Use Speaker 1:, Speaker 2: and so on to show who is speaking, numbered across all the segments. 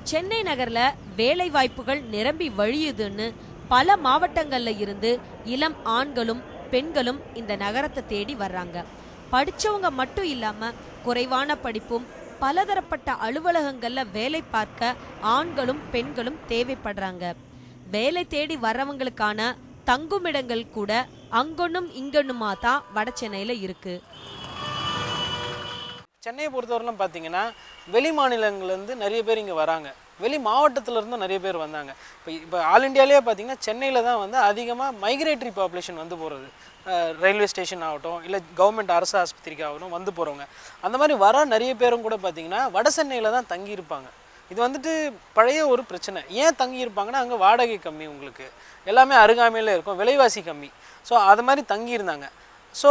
Speaker 1: சென்னை நகர்ல வேலை வாய்ப்புகள் நிரம்பி வழியுதுன்னு பல மாவட்டங்கள்ல இருந்து இளம் ஆண்களும் பெண்களும் இந்த நகரத்தை தேடி வர்றாங்க. படிச்சவங்க மட்டும் இல்லாம குறைவான படிப்பும் பலதரப்பட்ட அலுவலகங்கள்ல வேலை பார்க்க ஆண்களும் பெண்களும் தேவைப்படுறாங்க. வேலை தேடி வர்றவங்களுக்கான தங்குமிடங்கள் கூட அங்கொன்னும் இங்கொன்னுமா தான் வட சென்னையில இருக்கு.
Speaker 2: சென்னையை பொறுத்தவரைலாம் பார்த்தீங்கன்னா வெளி மாநிலங்கள்லேருந்து நிறைய பேர் இங்கே வராங்க, வெளி மாவட்டத்திலேருந்து நிறைய பேர் வந்தாங்க. இப்போ ஆல் இண்டியாவிலே பார்த்தீங்கன்னா சென்னையில் தான் வந்து அதிகமாக மைக்ரேட்டரி பாப்புலேஷன் வந்து போகிறது. ரயில்வே ஸ்டேஷன் ஆகட்டும், இல்லை கவர்மெண்ட் அரசு ஆஸ்பத்திரிக்கு ஆகட்டும் வந்து போகிறவங்க. அந்த மாதிரி வர நிறைய பேரும் கூட பார்த்திங்கன்னா வட சென்னையில் தான் தங்கியிருப்பாங்க. இது வந்துட்டு பழைய ஒரு பிரச்சனை. ஏன் தங்கியிருப்பாங்கன்னா அங்கே வாடகை கம்மி, உங்களுக்கு எல்லாமே அருகாமையில் இருக்கும், விலைவாசி கம்மி. ஸோ அது மாதிரி தங்கியிருந்தாங்க. ஸோ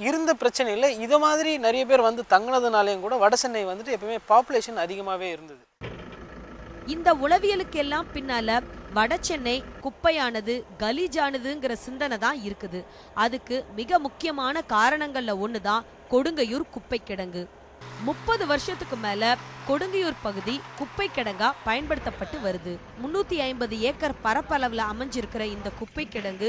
Speaker 2: இருந்த பிரச்சனையில் இதை மாதிரி நிறைய பேர் வந்து தங்கினதுனாலேயும் கூட வட சென்னை வந்துட்டு எப்பவுமே பாப்புலேஷன் அதிகமாகவே இருந்தது.
Speaker 1: இந்த உளவியலுக்கெல்லாம் பின்னால வட சென்னை குப்பையானது கலீஜானதுங்கிற சிந்தனை தான் இருக்குது. அதுக்கு மிக முக்கியமான காரணங்கள்ல ஒண்ணுதான் கொடுங்கையூர் குப்பை கிடங்கு. 30 வருஷத்துக்கு மேல கொடுங்கையூர் பகுதி குப்பை கிடங்கா பயன்படுத்தப்பட்டு வருது. 350 ஏக்கர் பரப்பளவுல அமைஞ்சிருக்கிற இந்த குப்பை கிடங்கு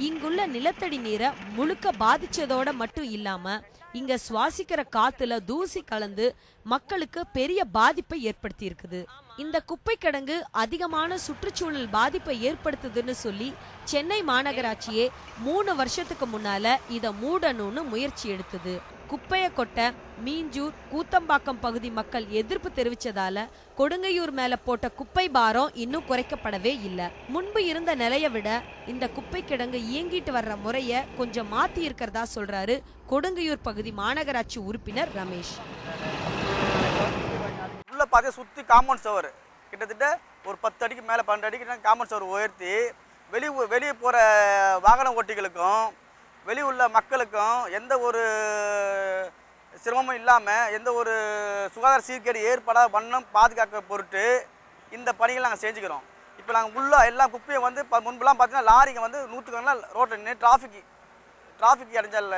Speaker 1: இங்குள்ள நிலத்தடி நீரை முழுக்க பாதிச்சதோட மட்டும் இல்லாம இங்க சுவாசிக்கிற காத்துல தூசி கலந்து மக்களுக்கு பெரிய பாதிப்பை ஏற்படுத்தி இருக்குது. இந்த குப்பை கிடங்கு அதிகமான சுற்றுச்சூழல் பாதிப்பை ஏற்படுத்துதுன்னு சொல்லி சென்னை மாநகராட்சியே 3 வருஷத்துக்கு முன்னால இதை மூடணும்னு முயற்சி எடுத்தது. குப்பையை கொட்ட மீஞ்சூர் கூத்தம்பாக்கம் பகுதி மக்கள் எதிர்ப்பு தெரிவிச்சதால கொடுங்கையூர் மேல போட்ட குப்பை பாரம் இன்னும் குறைக்கப்படவே இல்லை. முன்பு இருந்த நிலையை விட இந்த குப்பை கிடங்கு இயங்கிட்டு வர்ற முறைய கொஞ்சம் மாத்தி இருக்கிறதா சொல்றாரு கொடுங்கையூர் பகுதி மாநகராட்சி உறுப்பினர் ரமேஷ்.
Speaker 3: உள்ள பார்த்தே சுற்றி காம்பவுண்ட் சவர் கிட்டத்தட்ட ஒரு 10 அடிக்கு மேலே 12 அடிக்கு காம்பவுண்ட் சவர் உயர்த்தி வெளியே போகிற வாகன ஓட்டிகளுக்கும் வெளியே உள்ள மக்களுக்கும் எந்த ஒரு சிரமமும் இல்லாமல் எந்த ஒரு சுகாதார சீர்கேடு ஏற்படாத வண்ணம் பாதுகாக்க பொருட்டு இந்த பணிகளை நாங்கள் செஞ்சுக்கிறோம். இப்போ நாங்கள் உள்ள எல்லா குப்பையும் வந்து முன்பெல்லாம் பார்த்தீங்கன்னா லாரிங்க வந்து 100கணக்கில் ரோட்டில் நின்று டிராஃபிக் இடைஞ்சல்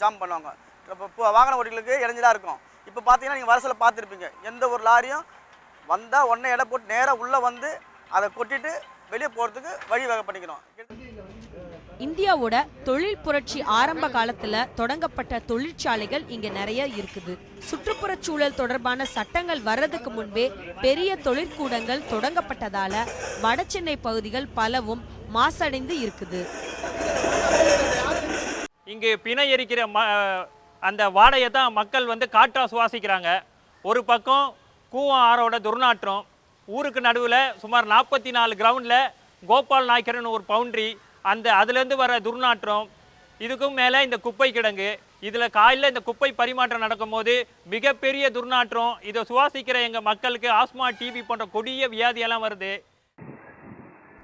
Speaker 3: ஜாம் பண்ணுவாங்க. இப்போ வாகன ஓட்டிகளுக்கு இடைஞ்சலாக இருக்கும். இப்போ பார்த்தீங்கன்னா நீங்கள் வரசில் பார்த்துருப்பீங்க, எந்த ஒரு லாரியும் வந்தால் உடனே எடை போட்டு நேராக உள்ளே வந்து அதை கொட்டிட்டு வெளியே போகிறதுக்கு வழி வகை பண்ணிக்கிறோம்.
Speaker 1: இந்தியாவோட தொழில் புரட்சி ஆரம்ப காலத்துல தொடங்கப்பட்ட தொழிற்சாலைகள் இங்க நிறைய இருக்குது. சுற்றுப்புற சூழல் தொடர்பான சட்டங்கள் வர்றதுக்கு முன்பே பெரிய தொழிற்கூடங்கள் தொடங்கப்பட்டதால வட சென்னை பகுதிகள் பலவும் மாசடைந்து இருக்குது.
Speaker 4: இங்கு பிணை எரிக்கிற அந்த வாடையை தான் மக்கள் வந்து காற்றா சுவாசிக்கிறாங்க. ஒரு பக்கம் கூவம் ஆறோட துர்நாற்றம், ஊருக்கு நடுவில் சுமார் 44 கிரவுண்டில் கோபால் நாய்க்கர்னு ஒரு பவுண்ட்ரி, அதுலேருந்து வர துர்நாற்றம், இதுக்கும் மேலே இந்த குப்பை கிடங்கு. இதில் காலையில் இந்த குப்பை பரிமாற்றம் நடக்கும்போது மிகப்பெரிய துர்நாற்றம். இதை சுவாசிக்கிற எங்கள் மக்களுக்கு ஆஸ்மா, டிபி போன்ற கொடிய வியாதியெல்லாம் வருது.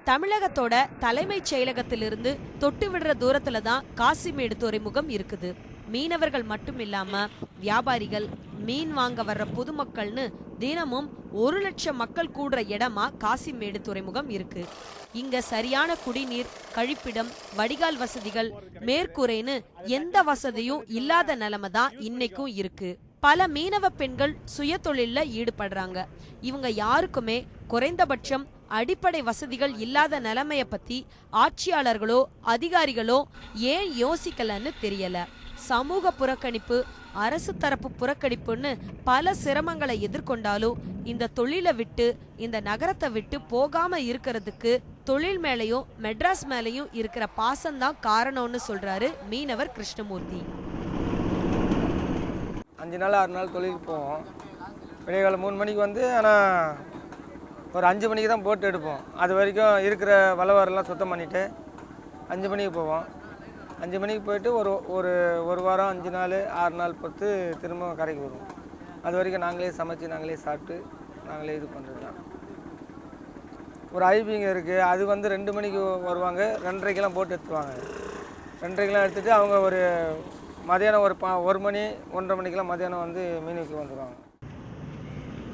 Speaker 1: தமிழகத்தோட தலைமைச் செயலகத்திலிருந்து தொட்டு விடுற தூரத்துல தான் காசிமேடு துறைமுகம் இருக்குது. மீனவர்கள் மட்டும் இல்லாம வியாபாரிகள், மீன் வாங்க வர்ற பொதுமக்கள்னு தினமும் 1 லட்சம் மக்கள் கூடுற இடமா காசிமேடு துறைமுகம் இருக்கு. இங்க சரியான குடிநீர், கழிப்பிடம், வடிகால் வசதிகள், மேற்கூரைன்னு எந்த வசதியும் இல்லாத நிலைமை தான் இன்னைக்கும் இருக்கு. பல மீனவ பெண்கள் சுய தொழில்ல ஈடுபடுறாங்க. இவங்க யாருக்குமே குறைந்தபட்சம் அடிப்படை வசதிகள் இல்லாத நிலைமைய பத்தி ஆட்சியாளர்களோ அதிகாரிகளோ ஏன் யோசிக்கலன்னு தெரியல. சமூக புறக்கணிப்பு, அரசு தரப்பு புறக்கணிப்புன்னு பல சிரமங்களை எதிர்கொண்டாலும் இந்த தொழிலை விட்டு, இந்த நகரத்தை விட்டு போகாம இருக்கிறதுக்கு தொழில் மேலையும் மெட்ராஸ் மேலையும் இருக்கிற பாசம்தான் காரணம்னு சொல்றாரு மீனவர் கிருஷ்ணமூர்த்தி.
Speaker 5: 5 நாள் 6 நாள் தொழிலுக்கு போவோம். விடியகாலம் 3 மணிக்கு வந்து, ஆனால் ஒரு 5 மணிக்கு தான் போட்டு எடுப்போம். அது வரைக்கும் இருக்கிற வளவரெல்லாம் சுத்தம் பண்ணிவிட்டு 5 மணிக்கு போவோம். 5 மணிக்கு போயிட்டு ஒரு வாரம் 5 நாள் 6 நாள் பொறுத்து திரும்ப கரைக்கு வருவோம். அது வரைக்கும் நாங்களே சமைச்சு நாங்களே சாப்பிட்டு நாங்களே இது பண்ணுறது தான். ஒரு ஐபிங்க இருக்குது, அது வந்து 2 மணிக்கு வருவாங்க, 2:30க்கெல்லாம் போட்டு எடுத்துவாங்க. 2:30க்கெல்லாம் எடுத்துகிட்டு அவங்க ஒரு மதியானம் ஒரு 1 மணி 1:30 மணிக்கெல்லாம் மதியானம் வந்து மீனுக்கு வந்துடுவாங்க.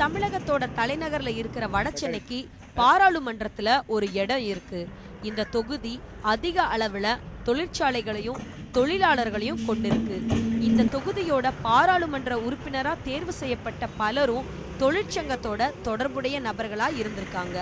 Speaker 1: தமிழகத்தோட தலைநகர்ல இருக்கிற வட சென்னைக்கு பாராளுமன்றத்துல ஒரு இடம் இருக்கு. இந்த தொகுதி அதிக அளவுல தொழிற்சாலைகளையும் தொழிலாளர்களையும் கொண்டிருக்கு. இந்த தொகுதியோட பாராளுமன்ற உறுப்பினரா தேர்வு செய்யப்பட்ட பலரும் தொழிற்சங்கத்தோட தொடர்புடைய நபர்களா இருந்திருக்காங்க.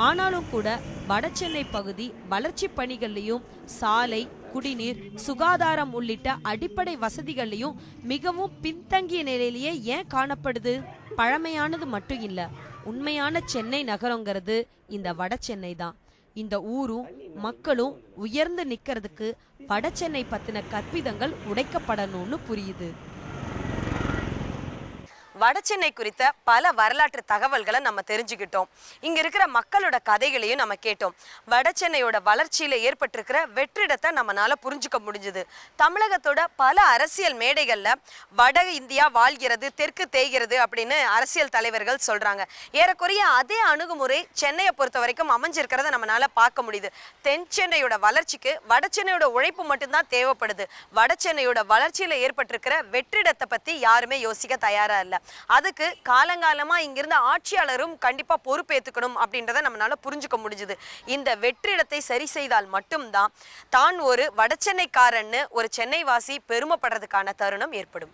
Speaker 1: ஆனாலும் கூட வடசென்னை பகுதி வளர்ச்சி பணிகள்லையும் சாலை, குடிநீர், சுகாதாரம் உள்ளிட்ட அடிப்படை வசதிகள்லையும் மிகவும் பின்தங்கிய நிலையிலேயே ஏன் காணப்படுது? பழமையானது மட்டும் இல்ல, உண்மையான சென்னை நகரங்கிறது இந்த வடசென்னை தான். இந்த ஊரும் மக்களும் உயர்ந்து நிக்கிறதுக்கு வடசென்னை பத்தின கற்பிதங்கள் உடைக்கப்படணும்னு புரியுது. வடசென்னை குறித்த பல வரலாற்று தகவல்களை நம்ம தெரிஞ்சுக்கிட்டோம். இங்க இருக்கிற மக்களோட கதைகளையும் நம்ம கேட்டோம். வடசென்னையோட வளர்ச்சியில ஏற்பட்டிருக்கிற வெற்றிடத்தை நம்மளால புரிஞ்சுக்க முடிஞ்சது. தமிழகத்தோட பல அரசியல் மேடைகள்ல வட இந்தியா வாழ்கிறது, தெற்கு தேய்கிறது அப்படின்னு அரசியல் தலைவர்கள் சொல்றாங்க. ஏறக்குறைய அதே அணுகுமுறை சென்னையை பொறுத்த வரைக்கும் அமைஞ்சிருக்கிறத நம்மளால பார்க்க முடியுது. தென் சென்னையோட வளர்ச்சிக்கு வடசென்னையோட உழைப்பு மட்டும்தான் தேவைப்படுது. வடசென்னையோட வளர்ச்சியில ஏற்பட்டிருக்கிற வெற்றிடத்தை பத்தி யாருமே யோசிக்க தயாரா இல்லை. அதுக்கு காலங்காலமா இங்கிருந்த ஆட்சியாளரும் கண்டிப்பா பொறுப்பேற்றுக்கணும் அப்படின்றத நம்மளால புரிஞ்சுக்க முடிஞ்சது. இந்த வெற்றிடத்தை சரி செய்தால் மட்டும்தான் தான் ஒரு வடசென்னைக்காரன்னு ஒரு சென்னைவாசி பெருமைப்படுறதுக்கான தருணம் ஏற்படும்.